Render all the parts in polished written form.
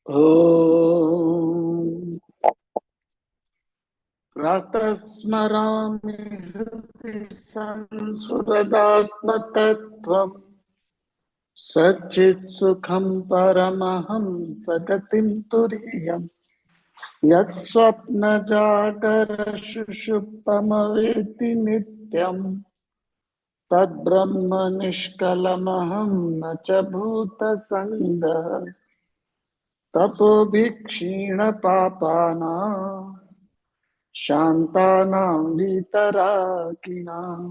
ॐ प्रातः स्मरामि हृदि संस्फुरदात्मतत्त्वम् सच्चित् सुखं परमहं सगतिं तुरीयम् यत् स्वप्नजागर सुषुप्तमवेति नित्यम् तद्ब्रह्म निष्कलमहं न च भूतसङ्गः तपोभिक्षीणपापानां शान्तानां वीतरागिणां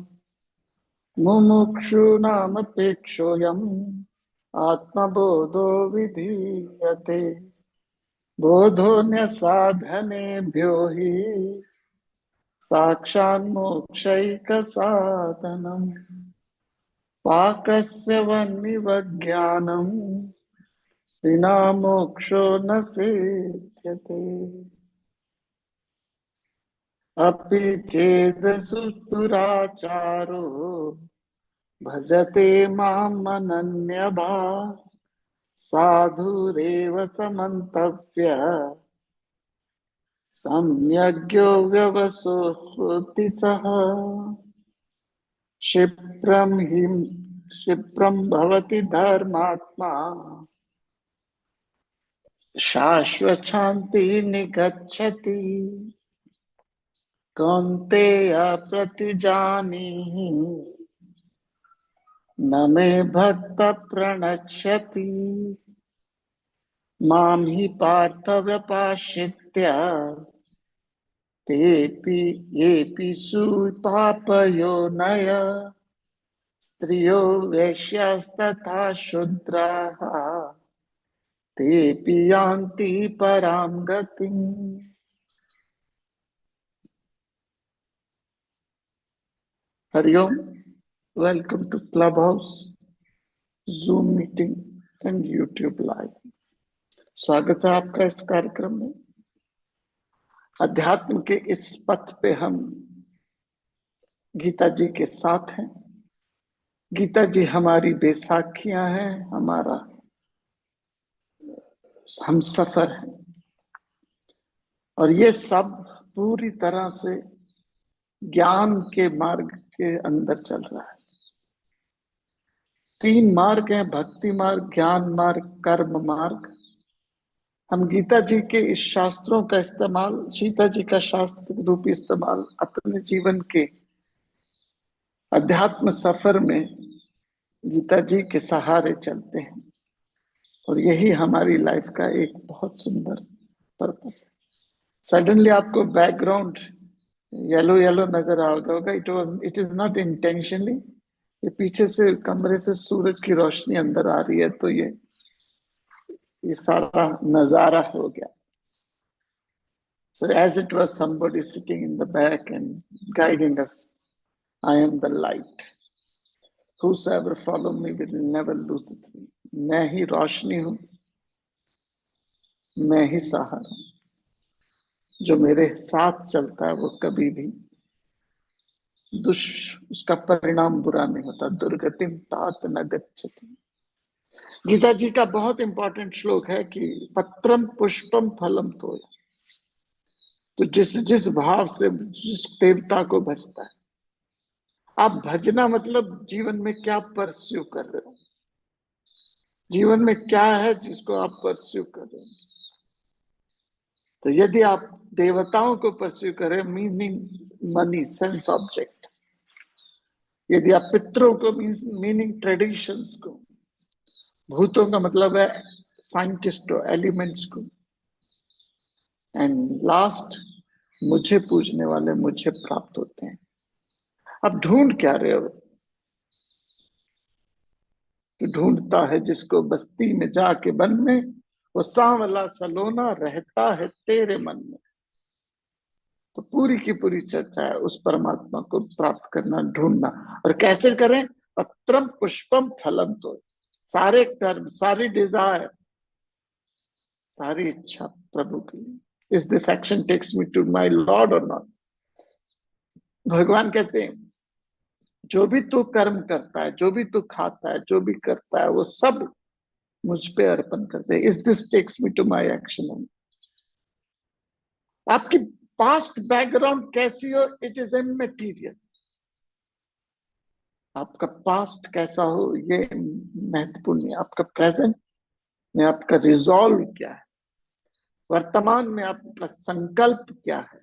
मुमुक्षूणामपेक्षोऽयम् आत्मबोधो विधीयते बोधोऽन्यसाधनेभ्यो हि साक्षान्मोक्षैकसाधनम् पाकस्य वह्निव ज्ञानम् विना मोक्षो न सिद्ध्यते अपि चेदसु दुराचारो भजते माम् अनन्यभाक् साधुरेव समन्तव्यः सम्यग्यो व्यवसोऽति सः क्षिप्रं भवति धर्मात्मा शाश्वतशान्तिं निगच्छति कौन्तेय प्रतिजानीहि न मे भक्त प्रणश्यति मां हि पार्थ व्यपाश्रित्य तेऽपि येऽपि सुपापयोनय स्त्रियो वैश्यास्तथा शूद्राः तेऽपि यान्ति परां गतिम्। हरिओम, welcome to club house, zoom meeting and YouTube live. स्वागत है आपका इस कार्यक्रम में। अध्यात्म के इस पथ पे हम गीता जी के साथ हैं। गीता जी हमारी बैसाखियां हैं, हमारा हम सफर है, और ये सब पूरी तरह से ज्ञान के मार्ग के अंदर चल रहा है। 3 मार्ग हैं, भक्ति मार्ग, ज्ञान मार्ग, कर्म मार्ग। हम गीता जी के इस शास्त्रों का इस्तेमाल, सीता जी का शास्त्र रूपी इस्तेमाल अपने जीवन के अध्यात्म सफर में गीता जी के सहारे चलते हैं, और यही हमारी लाइफ का एक बहुत सुंदर पर्पस है। सडनली आपको बैकग्राउंड येलो येलो नजर आ गया होगा। It is not intentionally. ये पीछे से कमरे से सूरज की रोशनी अंदर आ रही है, तो ये सारा नजारा हो गया। So as it was somebody sitting in the back and guiding us, I am the light. Whosoever follow me will never lose it. मैं ही रोशनी हूँ, मैं ही सहारा हूँ। जो मेरे साथ चलता है वो कभी भी उसका परिणाम बुरा नहीं होता। दुर्गतिम तात न गच्छति। गीता जी का बहुत इंपॉर्टेंट श्लोक है कि पत्रम पुष्पम फलम तोया। तो जिस भाव से जिस देवता को भजता है, आप भजना मतलब जीवन में क्या परस्यू कर रहे हो, जीवन में क्या है जिसको आप परस्यू कर रहे हो। तो यदि आप देवताओं को परस्यू करें, मीनिंग मनी, सेंस ऑब्जेक्ट। यदि आप पितरों को, मीनिंग ट्रेडिशंस को। भूतों का मतलब है साइंटिस्टों, एलिमेंट्स को। एंड लास्ट, मुझे पूजने वाले मुझे प्राप्त होते हैं। अब ढूंढ क्या रहे हो? तो ढूंढता है जिसको बस्ती में जाके वन में, वो सांवला सलोना रहता है तेरे मन में। तो पूरी की पूरी चर्चा है उस परमात्मा को प्राप्त करना, ढूंढना। और कैसे करें? पत्रम पुष्पम फलम तो। सारे कर्म, सारी डिजायर, सारी इच्छा प्रभु के लिए। Is this action takes me to my lord और नॉट? भगवान कहते हैं जो भी तू कर्म करता है, जो भी तू खाता है, जो भी करता है, वो सब मुझ पे अर्पण कर दे। Is this takes me to my action. आपकी पास्ट बैकग्राउंड कैसी हो, इट इज इमैटेरियल। आपका पास्ट कैसा हो ये महत्वपूर्ण है, आपका प्रेजेंट में आपका रिजॉल्व क्या है, वर्तमान में आपका संकल्प क्या है,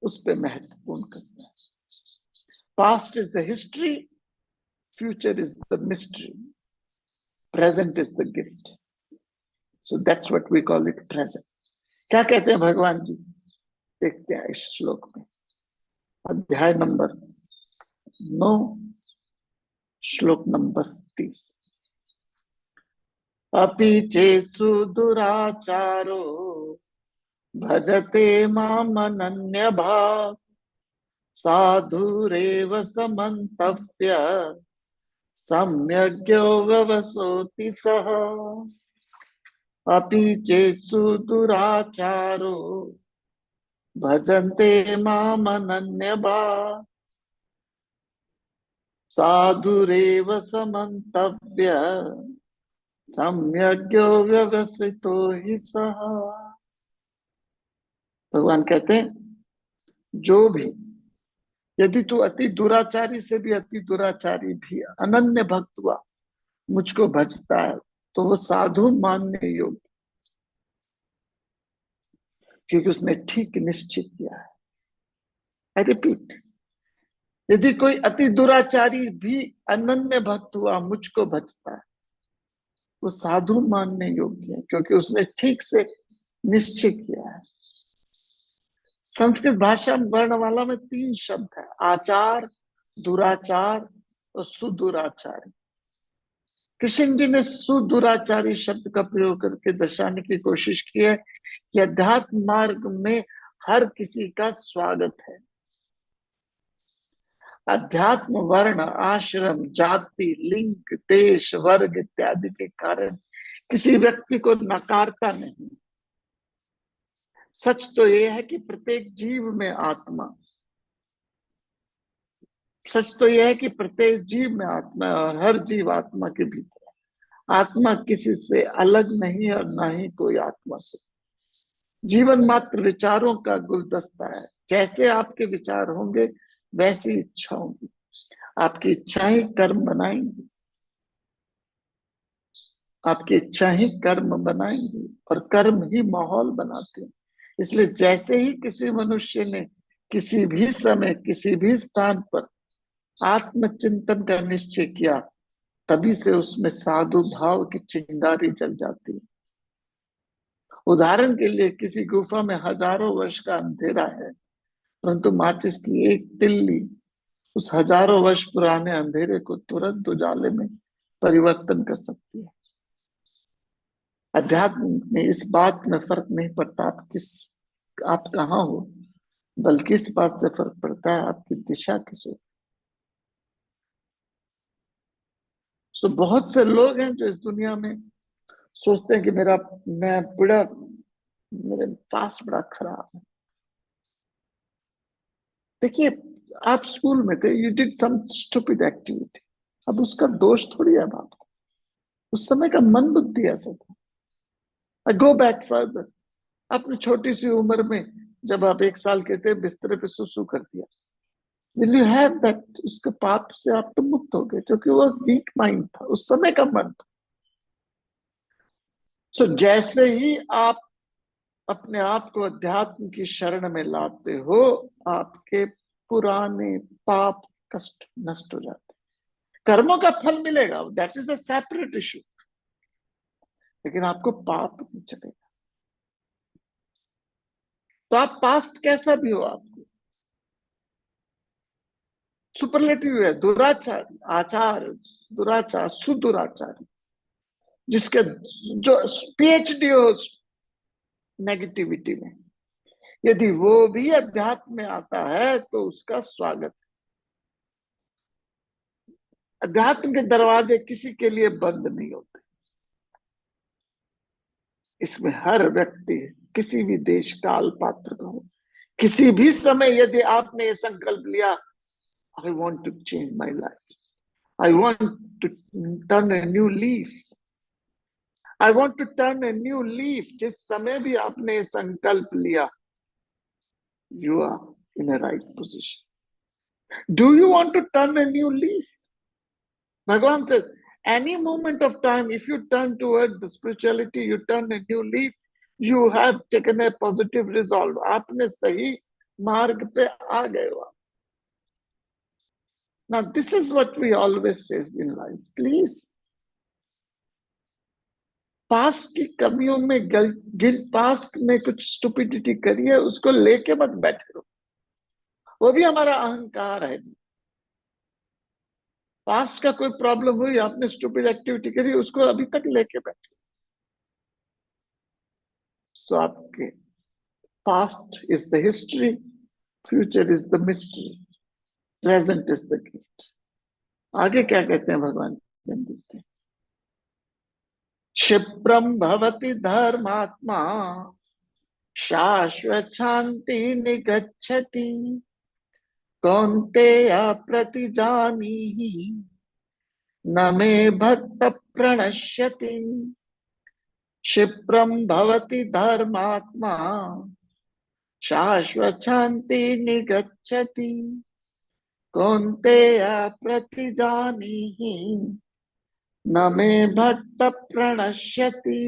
उस पे महत्वपूर्ण करता है। Past is the history, future is the mystery, present is the gift. So that's what we call it present. क्या कहते हैं भगवान जी, देखते हैं इस श्लोक में, अध्याय नंबर 9, श्लोक नंबर 30। अपि चेत्सु दुराचारो भजते मामनन्यभाक् साधुरेव समन्तव्य सम्यग्यो व्यवसोति सः। अपि चेत्सु दुराचारो भजन्ते मामनन्यभाक् साधुरेव समन्तव्य सम्यग्यो व्यवसितो हि सः। भगवान कहते हैं, जो भी, यदि तू अति दुराचारी से भी अति दुराचारी भी अनन्य भक्त हुआ, मुझको भजता है, तो वो साधु मानने योग्य, क्योंकि उसने ठीक निश्चित किया है। आई रिपीट, यदि कोई अति दुराचारी भी अनन्य भक्त हुआ, मुझको भजता है, वो साधु मानने योग्य है, क्योंकि उसने ठीक से निश्चय किया है। संस्कृत भाषा वर्णमाला में 3 शब्द है, आचार, दुराचार और सुदुराचारी। कृष्ण जी ने सुदुराचारी शब्द का प्रयोग करके दर्शाने की कोशिश की है कि अध्यात्म मार्ग में हर किसी का स्वागत है। अध्यात्म वर्ण, आश्रम, जाति, लिंग, देश, वर्ग इत्यादि के कारण किसी व्यक्ति को नकारता नहीं। सच तो यह है कि प्रत्येक जीव में आत्मा, सच तो यह है कि प्रत्येक जीव में आत्मा है और हर जीव आत्मा के भीतर है। आत्मा किसी से अलग नहीं और ना ही कोई आत्मा से। जीवन मात्र विचारों का गुलदस्ता है। जैसे आपके विचार होंगे वैसी इच्छा होगी। आपकी इच्छा ही कर्म बनाएंगी, आपकी इच्छा ही कर्म बनाएंगी और कर्म ही माहौल बनाते हैं। इसलिए जैसे ही किसी मनुष्य ने किसी भी समय किसी भी स्थान पर आत्मचिंतन का निश्चय किया, तभी से उसमें साधु भाव की चिंगारी जल जाती है। उदाहरण के लिए, किसी गुफा में हजारों वर्ष का अंधेरा है, परंतु माचिस की एक तिल्ली उस हजारों वर्ष पुराने अंधेरे को तुरंत उजाले में परिवर्तन कर सकती है। अध्यात्म में इस बात में फर्क नहीं पड़ता आप कहाँ हो, बल्कि इस बात से फर्क पड़ता है आपकी दिशा किस ओर। सो बहुत से लोग हैं जो इस दुनिया में सोचते हैं कि मैं बड़ा, मेरे पास बड़ा खराब है। देखिए, आप स्कूल में थे, you did some stupid activity, अब उसका दोष थोड़ी है आपको, उस समय का मन बुद्धि ऐसा था। आई गो बैक फर्दर, अपनी छोटी सी उम्र में जब आप 1 साल के थे, बिस्तरे पे सुसु कर दिया, विल यू हैव दैट, उसके पाप से आप तो मुक्त हो गए, क्योंकि वो वीक माइंड था, उस समय का मन था। सो जैसे ही आप अपने आप को अध्यात्म की शरण में लाते हो, आपके पुराने पाप कष्ट नष्ट हो जाते, कर्मों का फल मिलेगा, that is a separate issue, लेकिन आपको पाप नहीं चलेगा। तो आप पास्ट कैसा भी हो, आपको सुपरलेटिव है, दुराचारी, आचार, दुराचार, सुदुराचारी, जिसके जो पीएचडी हो नेगेटिविटी में, यदि वो भी अध्यात्म में आता है तो उसका स्वागत है। अध्यात्म के दरवाजे किसी के लिए बंद नहीं होते। इसमें हर व्यक्ति किसी भी देश काल पात्र का हो, किसी भी समय यदि आपने ये संकल्प लिया, I want to change my life, I want to turn a new leaf, I want to turn a new leaf. जिस समय भी आपने संकल्प लिया, you are in a right position. Do you want to turn a new leaf? भगवान से any moment of time, if you turn toward the spirituality, you turn a new leaf, you have taken a positive resolve. आपने सही मार्ग पे आ गए हो। Now this is what we always say in life. Please, past की कमियों में past में कुछ स्टुपिडिटी करिए, उसको लेके मत बैठे रहो। वो भी हमारा अहंकार है। पास्ट का कोई प्रॉब्लम हुई, आपने स्टूपिड एक्टिविटी करी, उसको अभी तक लेके बैठे। सो आपके past is the history, future is the mystery, present is the gift. आगे क्या कहते हैं भगवान? देखते हैं। क्षिप्रम भवति धर्मात्मा शाश्वत शांति निगच्छति कौन्तेय प्रतिजानीहि न मे भक्त प्रणश्यति। क्षिप्रम भवति धर्मात्मा शाश्वत शांति निगच्छति कौन्तेय प्रतिजानीहि न मे भक्त प्रणश्यति।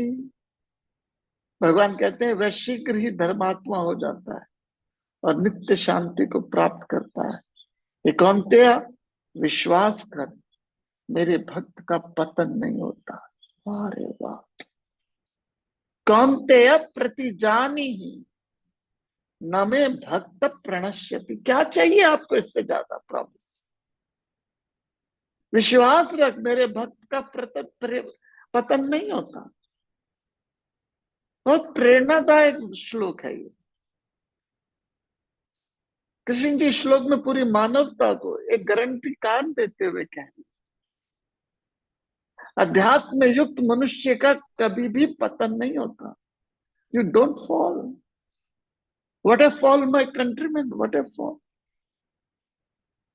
भगवान कहते हैं वह शीघ्र ही धर्मात्मा हो जाता है और नित्य शांति को प्राप्त करता है। ये कौन्तेय, विश्वास कर, मेरे भक्त का पतन नहीं होता। अरे वाह! कौन्तेय प्रतिजानीहि न मे भक्त प्रणश्यति। क्या चाहिए आपको इससे ज्यादा? प्रॉमिस। विश्वास रख, मेरे भक्त का पतन नहीं होता। बहुत प्रेरणादायक श्लोक है ये। कृष्ण जी श्लोक में पूरी मानवता को एक गारंटी कार्ड देते हुए कह रहे, अध्यात्म में युक्त मनुष्य का कभी भी पतन नहीं होता। You don't fall. What A fall my countryman, what A fall.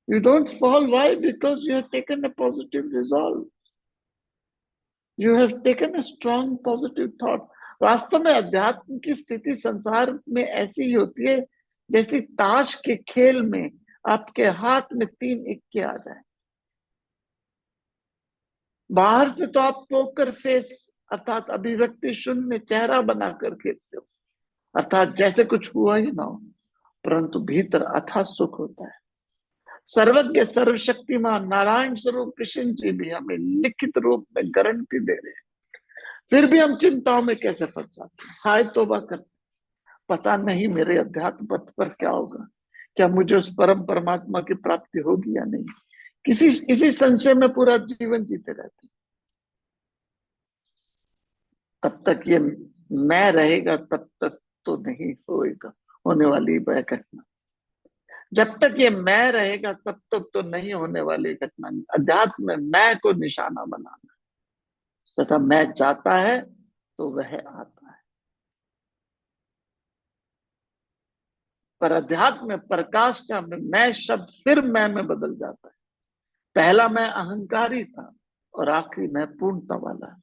You don't fall. Why? Because you have taken a positive resolve. You have taken a strong positive thought. वास्तव में अध्यात्म की स्थिति संसार में ऐसी ही होती है जैसे ताश के खेल में आपके हाथ में 3 इक्के आ जाए। बाहर से तो आप पोकर फेस अर्थात अभिव्यक्ति शून्य चेहरा बनाकर खेलते हो, अर्थात जैसे कुछ हुआ ही ना हो, परंतु भीतर अथाह सुख होता है। सर्वज्ञ सर्वशक्तिमान नारायण स्वरूप कृष्ण जी भी हमें लिखित रूप में गारंटी दे रहे हैं, फिर भी हम चिंताओं में कैसे फंस जाते हैं। हाय तौबा करते, पता नहीं मेरे अध्यात्म पथ पर क्या होगा, क्या मुझे उस परम परमात्मा की प्राप्ति होगी या नहीं। इसी संशय में पूरा जीवन जीते रहते। तब तक ये मैं रहेगा तब तक तो नहीं होएगा होने वाली वह घटना। जब तक ये मैं रहेगा तब तक तो नहीं होने वाली घटना। अध्यात्म में मैं को निशाना बनाना तथा मैं जाता है तो वह आता है। पर अध्यात्म में प्रकाश का मैं शब्द फिर मैं में बदल जाता है। पहला मैं अहंकारी था और आखिरी मैं पूर्णता वाला है।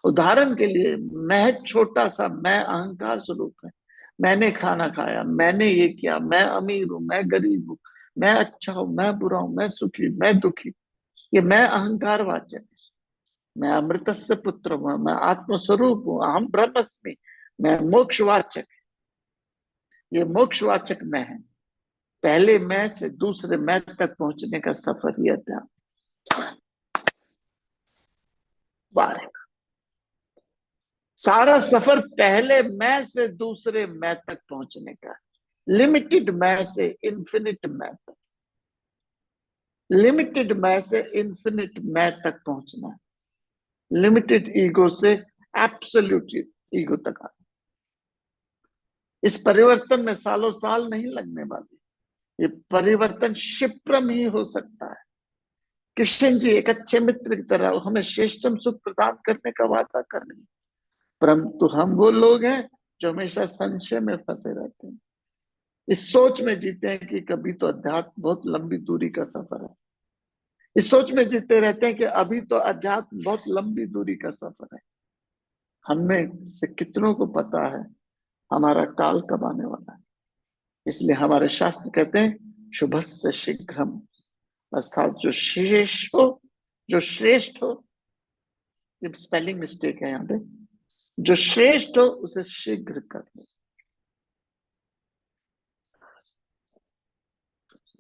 उदाहरण के लिए मैं छोटा सा मैं अहंकार स्वरूप है। मैंने खाना खाया, मैंने ये किया, मैं अमीर हूं, मैं गरीब हूं, मैं अच्छा हूं, मैं बुरा हूं, मैं सुखी, मैं दुखी, ये मैं अहंकार वाचक है। मैं अमृतस्य पुत्र हूं, मैं आत्मस्वरूप हूं, अहम ब्रह्मस्मि, मैं मोक्षवाचक। ये मोक्षवाचक मैं है। पहले मैं से दूसरे मैं तक पहुंचने का सफर ही अध्यात्म। सारा सफर पहले मैं से दूसरे मैं तक पहुंचने का। लिमिटेड मैं से इन्फिनिट मैं तक, लिमिटेड मैं से इन्फिनिट मैं तक पहुंचना है। लिमिटेड ईगो से एब्सोल्यूट ईगो तक आना। इस परिवर्तन में सालों साल नहीं लगने वाले। ये परिवर्तन क्षिप्रम ही हो सकता है। कृष्ण जी एक अच्छे मित्र की तरह हमें श्रेष्ठतम सुख प्रदान करने का वादा कर रहे हैं, परंतु हम वो लोग हैं जो हमेशा संशय में फंसे रहते हैं। इस सोच में जीते हैं कि कभी तो अध्यात्म बहुत लंबी दूरी का सफर है। इस सोच में जीते रहते हैं कि अभी तो अध्यात्म बहुत लंबी दूरी का सफर है। हमें से कितनों को पता है हमारा काल कब आने वाला है। इसलिए हमारे शास्त्र कहते हैं शुभस्य शीघ्रम, अर्थात जो श्रेष्ठ हो, जो श्रेष्ठ हो, ये स्पेलिंग मिस्टेक है यहाँ पे, जो श्रेष्ठ हो उसे शीघ्र कर लो।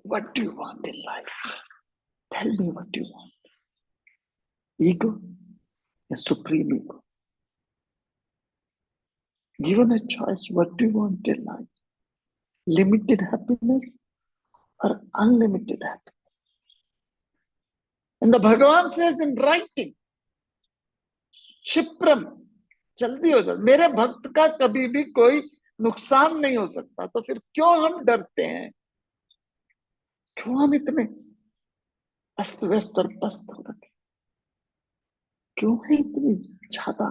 What do you want in life? Tell me what you want. Ego या supreme ego? Given a choice, what do you want in life? Limited happiness or unlimited happiness? And the Bhagavan says in writing, क्षिप्रम, जल्दी हो जाए, मेरे भक्त का कभी भी कोई नुकसान नहीं हो सकता। तो फिर क्यों हम डरते हैं, क्यों हम इतने अस्त व्यस्त और पस्त हो रखे, क्यों है इतनी ज्यादा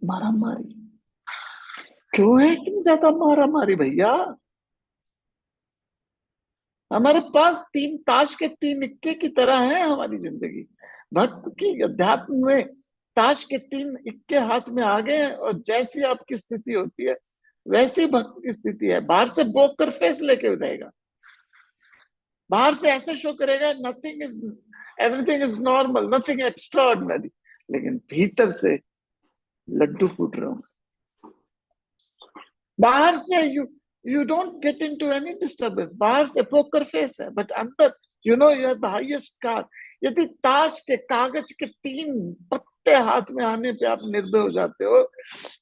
मारा मारी, क्यों है इतनी ज्यादा मारा मारी भैया? हमारे पास तीन ताश के तीन इक्के की तरह है हमारी जिंदगी। भक्त की अध्यात्म में ताश के तीन इक्के हाथ में आ गए हैं, और जैसी आपकी स्थिति होती है वैसी भक्त की स्थिति है। बाहर से पोकर फेस लेके रहेगा, बाहर से ऐसे शो करेगा nothing is, everything is normal, nothing extra, ordinary भीतर से लड्डू फूट रहे हो। बाहर से you don't get into any disturbance, बाहर से पोकर फेस है, बट अंदर you know you are the highest card. यदि ताश के कागज के तीन पत्ते हाथ में आने पे आप निर्भय हो जाते हो,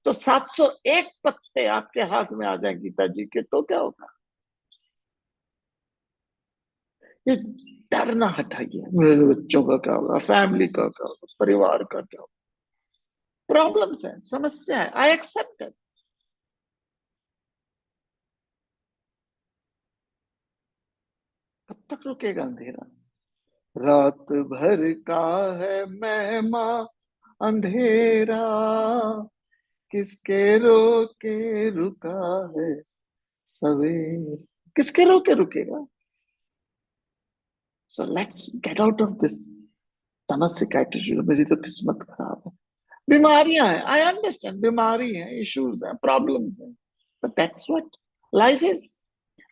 तो 701 पत्ते आपके हाथ में आ जाए गीता जी के, तो क्या होगा? ये डरना हटाइए, मेरे बच्चों का क्या होगा, फैमिली का क्या होगा, परिवार का क्या होगा। प्रॉब्लम्स है, समस्या है, आई एक्सेप्ट इट। कब तक रुकेगा अंधेरा? रात भर का है महिमा अंधेरा, किसके रोके रुका है सवेर, किसके रोके रुकेगा? So let's get out of this तामसिक एटीट्यूड। मेरी तो किस्मत खराब है, बीमारियां हैं, आई अंडरस्टैंड, बीमारी है, इश्यूज हैं, प्रॉब्लम्स हैं, but that's what life is.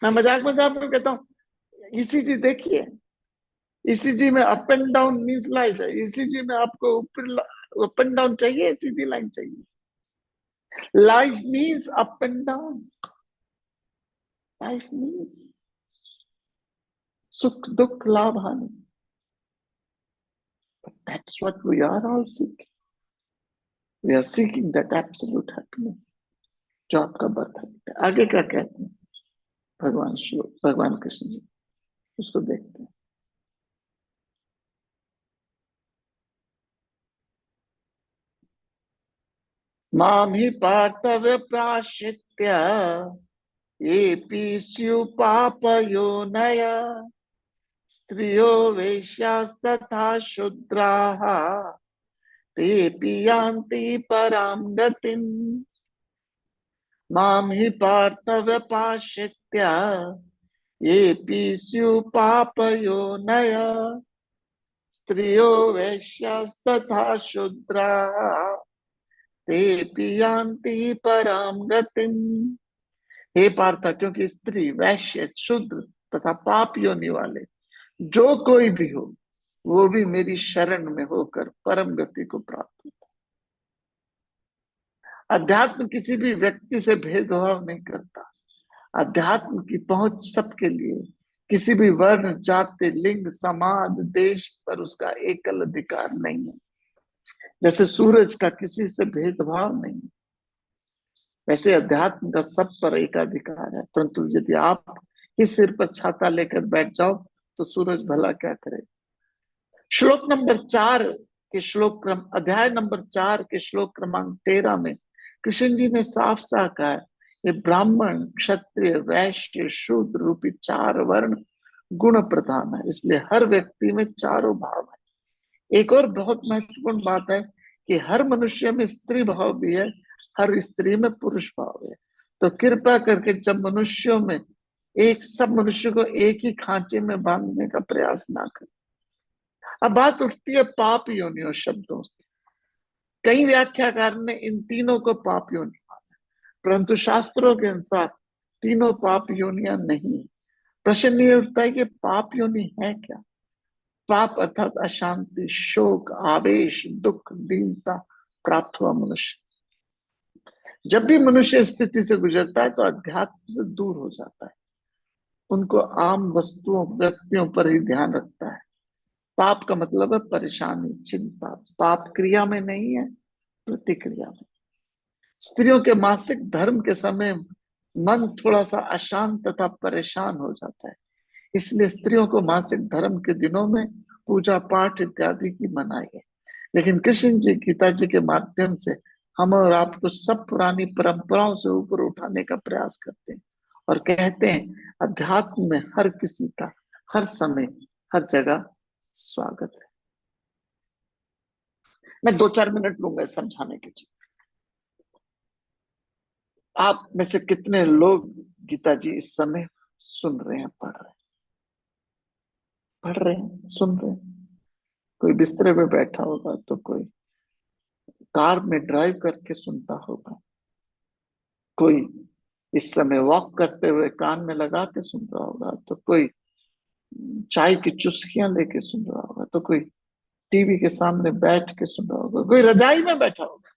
मैं मजाक मजाक में कहता हूँ ईसीजी देखिए, ईसीजी में up and down means life है। ईसीजी में आपको ऊपर अप एंड डाउन चाहिए, सीधी लाइन चाहिए? Life means up and down, life means सुख दुख लाभ हानि। That's what we are all seeking, we are seeking that absolute happiness जो आपका बर्थ है। आगे क्या कहते हैं भगवान शिव, भगवान कृष्ण जी, उसको देखते हैं। माम ही पार्थव्य प्राशित्य ये पीस्यु पापयोनय, स्त्रियो वेश्यास्तथा शूद्राः तेऽपि यान्ति परां गतिम्। माम ही पार्थव्य प्राशित्य ये पीस्यु पापयोनय, स्त्रियो वेश्यास्तथा शूद्राः तेऽपि यान्ति परां गतिम्। हे पार्थ, क्योंकि स्त्री, वैश्य, शूद्र तथा पाप योनि वाले जो कोई भी हो, वो भी मेरी शरण में होकर परम गति को प्राप्त होता है। अध्यात्म किसी भी व्यक्ति से भेदभाव नहीं करता। अध्यात्म की पहुंच सबके लिए, किसी भी वर्ण, जाति, लिंग, समाज, देश पर उसका एकल अधिकार नहीं है। जैसे सूरज का किसी से भेदभाव नहीं, वैसे अध्यात्म का सब पर एकाधिकार है। परंतु यदि आप इस सिर पर छाता लेकर बैठ जाओ तो सूरज भला क्या करे। श्लोक नंबर 4 के श्लोक क्रम, अध्याय नंबर 4 के श्लोक क्रमांक 13 में कृष्ण जी ने साफ साफ कहा है, ये ब्राह्मण, क्षत्रिय, वैश्य, शूद्र रूपी 4 वर्ण गुण प्रधान है, इसलिए हर व्यक्ति में चारों भाव है। एक और बहुत महत्वपूर्ण बात है कि हर मनुष्य में स्त्री भाव भी है, हर स्त्री में पुरुष भाव है। तो कृपया करके जब मनुष्यों में सब मनुष्य को एक ही खांचे में बांधने का प्रयास ना करें। अब बात उठती है पाप योनियों शब्दों की। कई व्याख्याकार ने इन तीनों को पाप योनि माना, परंतु शास्त्रों के अनुसार तीनों पाप योनियां नहीं। प्रश्न ये उठता है कि पाप योनि है क्या? पाप अर्थात अशांति, शोक, आवेश, दुख, दीनता प्राप्त हुआ मनुष्य। जब भी मनुष्य स्थिति से गुजरता है तो अध्यात्म से दूर हो जाता है, उनको आम वस्तुओं, व्यक्तियों पर ही ध्यान रखता है। पाप का मतलब है परेशानी, चिंता। पाप क्रिया में नहीं है, प्रतिक्रिया में। स्त्रियों के मासिक धर्म के समय मन थोड़ा सा अशांत तथा परेशान हो जाता है, इसलिए स्त्रियों को मासिक धर्म के दिनों में पूजा पाठ इत्यादि की मनाही है। लेकिन कृष्ण जी गीता जी के माध्यम से हम और आपको सब पुरानी परंपराओं से ऊपर उठाने का प्रयास करते हैं और कहते हैं अध्यात्म में हर किसी का हर समय हर जगह स्वागत है। मैं 2-4 मिनट लूंगा समझाने के लिए। आप में से कितने लोग गीता जी इस समय सुन रहे हैं, पढ़ रहे हैं, सुन रहे हैं? कोई बिस्तरे पे बैठा होगा, तो कोई कार में ड्राइव करके सुनता होगा, कोई इस समय वॉक करते हुए कान में लगा के सुन रहा होगा, तो कोई चाय की चुस्कियां लेके सुन रहा होगा, तो कोई टीवी के सामने बैठ के सुन रहा होगा, कोई रजाई में बैठा होगा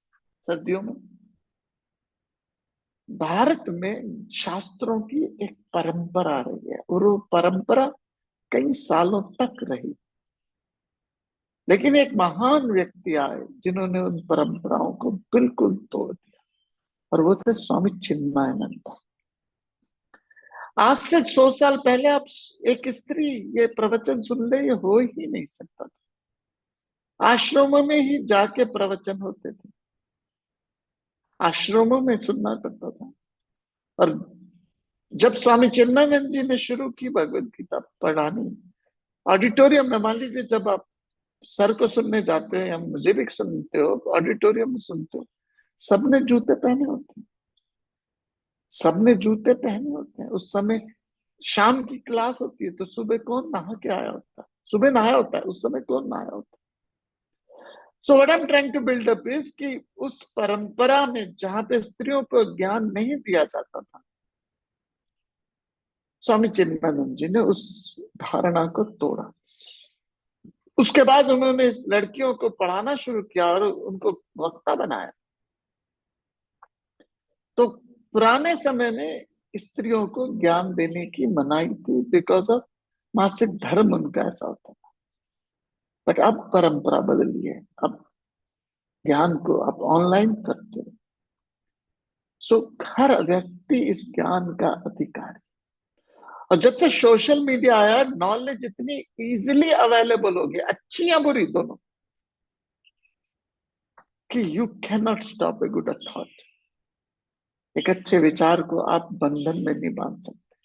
सर्दियों में। भारत में शास्त्रों की एक परंपरा रही है और वो परंपरा कई सालों तक रही। लेकिन एक महान व्यक्ति आए जिन्होंने उन परंपराओं को बिल्कुल तोड़ दिया, और वो थे स्वामी चिन्मयानंद। आज से 100 साल पहले आप एक स्त्री ये प्रवचन सुन ले, ये हो ही नहीं सकता था। आश्रमों में ही जाके प्रवचन होते थे, आश्रमों में सुनना पड़ता था। और जब स्वामी चिन्मयानंद जी ने शुरू की भगवत गीता पढ़ानी ऑडिटोरियम में, मान लीजिए जब आप सर को सुनने जाते हो या मुझे भी सुनते हो, ऑडिटोरियम में सुनते हो, सबने जूते पहने होते हैं, सबने जूते पहने होते हैं। उस समय शाम की क्लास होती है, तो सुबह कौन नहा के आया होता है? सुबह नहाया होता है, उस समय कौन नहाया होता है? So what I am trying to build up is कि उस परंपरा में जहां पे स्त्रियों को ज्ञान नहीं दिया जाता था, स्वामी चिन्मयानंद जी ने उस धारणा को तोड़ा। उसके बाद उन्होंने लड़कियों को पढ़ाना शुरू किया और उनको वक्ता बनाया। तो पुराने समय में स्त्रियों को ज्ञान देने की मनाही थी बिकॉज ऑफ मासिक धर्म उनका ऐसा होता था। बट अब परंपरा बदली है, अब ज्ञान को आप ऑनलाइन करते हो। सो हर व्यक्ति इस ज्ञान का अधिकारी। और जब से सोशल मीडिया आया, नॉलेज इतनी इजीली अवेलेबल हो गई, अच्छी या बुरी दोनों, कि you can not stop a good thought. एक अच्छे विचार को आप बंधन में नहीं बांध सकते।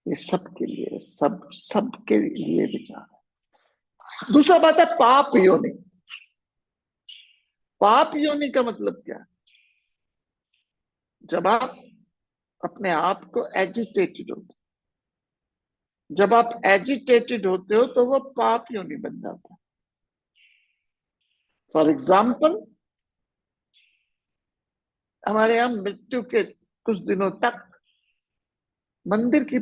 ये सबके लिए, सबके लिए विचार है। दूसरा बात है पाप योनि। पाप योनि का मतलब क्या है? जब आप अपने आप को एजिटेटेड होते, जब आप एजिटेटेड होते हो तो वो पाप योनि बन जाता है। फॉर एग्जाम्पल, हमारे यहां मृत्यु के कुछ दिनों तक मंदिर के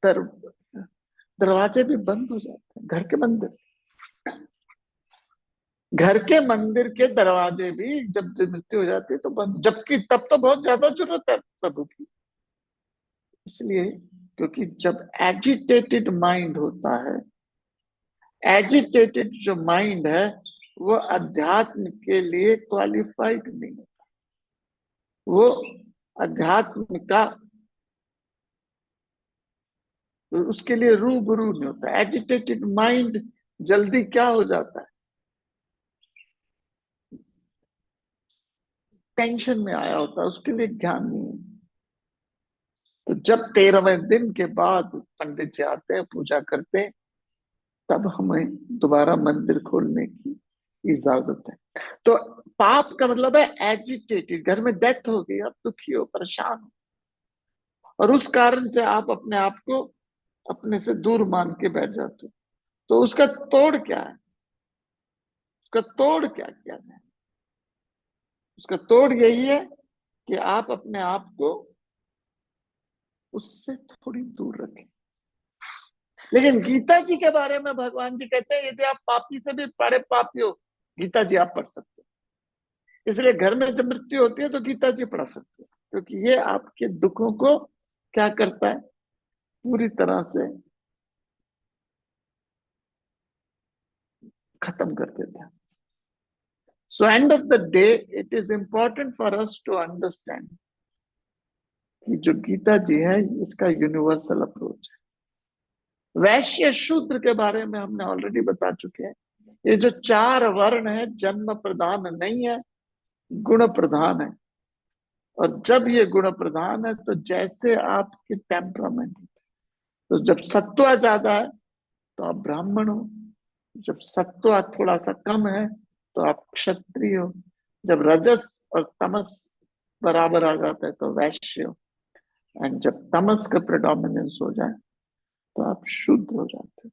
दर, दरवाजे भी बंद हो जाते हैं। घर के मंदिर के दरवाजे भी जब मृत्यु हो जाती है तो बंद, जबकि तब तो बहुत ज्यादा जरूरत है प्रभु की। इसलिए क्योंकि जब एजिटेटेड माइंड होता है, एजिटेटेड जो माइंड है वो अध्यात्म के लिए क्वालिफाइड नहीं होता, वो अध्यात्म का उसके लिए रूबरू नहीं होता। एजिटेटेड माइंड जल्दी क्या हो जाता है? टेंशन में आया होता है, उसके लिए ज्ञान नहीं है। तो जब 13वें दिन के बाद पंडित जी आते हैं, पूजा करते हैं, तब हमें दोबारा मंदिर खोलने की इजाजत है। तो पाप का मतलब है एजिटेटेड, घर में डेथ हो गई, आप दुखी हो, परेशान हो, और उस कारण से आप अपने आप को अपने से दूर मान के बैठ जाते हो। तो उसका तोड़ क्या है? उसका तोड़ क्या किया जाए? उसका तोड़ यही है कि आप अपने आप को उससे थोड़ी दूर रखें। लेकिन गीता जी के बारे में भगवान जी कहते हैं यदि आप पापी से भी बड़े पापी हो, गीता जी आप पढ़ सकते हो। इसलिए घर में जब मृत्यु होती है तो गीता जी पढ़ा सकते हो, क्योंकि ये आपके दुखों को क्या करता है, पूरी तरह से खत्म कर देता है। So end of the day it is important for us to understand कि जो गीता जी है इसका यूनिवर्सल अप्रोच है। वैश्य शूद्र के बारे में हमने ऑलरेडी बता चुके हैं। ये जो चार वर्ण है जन्म प्रधान नहीं है, गुण प्रधान है। और जब ये गुण प्रधान है तो जैसे आपके टेम्परामेंट, तो जब सत्व ज्यादा है तो आप ब्राह्मण हो, जब सत्व थोड़ा सा कम है तो आप क्षत्रिय हो, जब रजस और तमस बराबर आ जाता है तो वैश्य हो, एंड जब तमस का प्रेडोमिनेंस हो जाए तो आप शुद्ध हो जाते हो।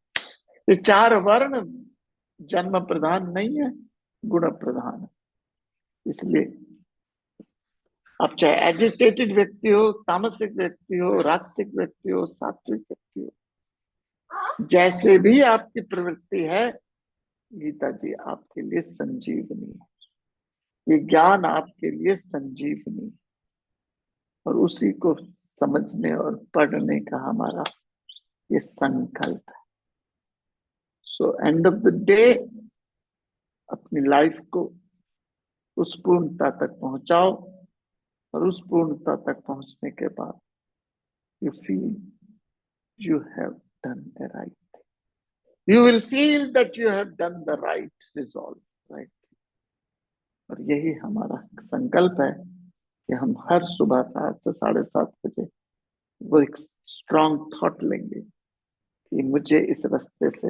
ये चार वर्ण जन्म प्रधान नहीं है, गुण प्रधान है। इसलिए आप चाहे एजिटेटेड व्यक्ति हो, तामसिक व्यक्ति हो, राजसिक व्यक्ति हो, सात्विक व्यक्ति हो, जैसे भी आपकी प्रवृत्ति है, गीता जी आपके लिए संजीवनी है। ये ज्ञान आपके लिए संजीवनी है, और उसी को समझने और पढ़ने का हमारा ये संकल्प है। So end of the day अपनी लाइफ को उस पूर्णता तक पहुंचाओ, और उस पूर्णता तक पहुंचने के बाद you feel you have done the right thing. You will feel that you have done the right resolve, right? और यही हमारा संकल्प है कि हम हर सुबह 7 से 7:30 बजे वो एक स्ट्रॉन्ग थॉट लेंगे कि मुझे इस रास्ते से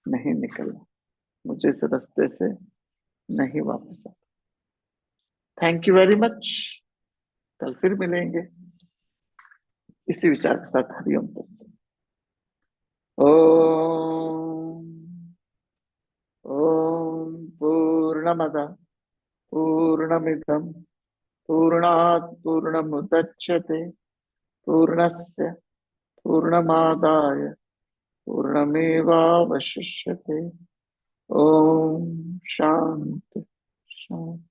नहीं निकलना, मुझे इस रास्ते से नहीं वापस आना। Thank you very much. कल फिर मिलेंगे इसी विचार के साथ। हरिओम तत्सत। ओम ओम पूर्णमद पूर्णमिदं पूर्णात् पूर्णमुदच्यते पूर्णस्य पूर्णमादाय पूर्णमेवावशिष्यते। ओम शांति शांति।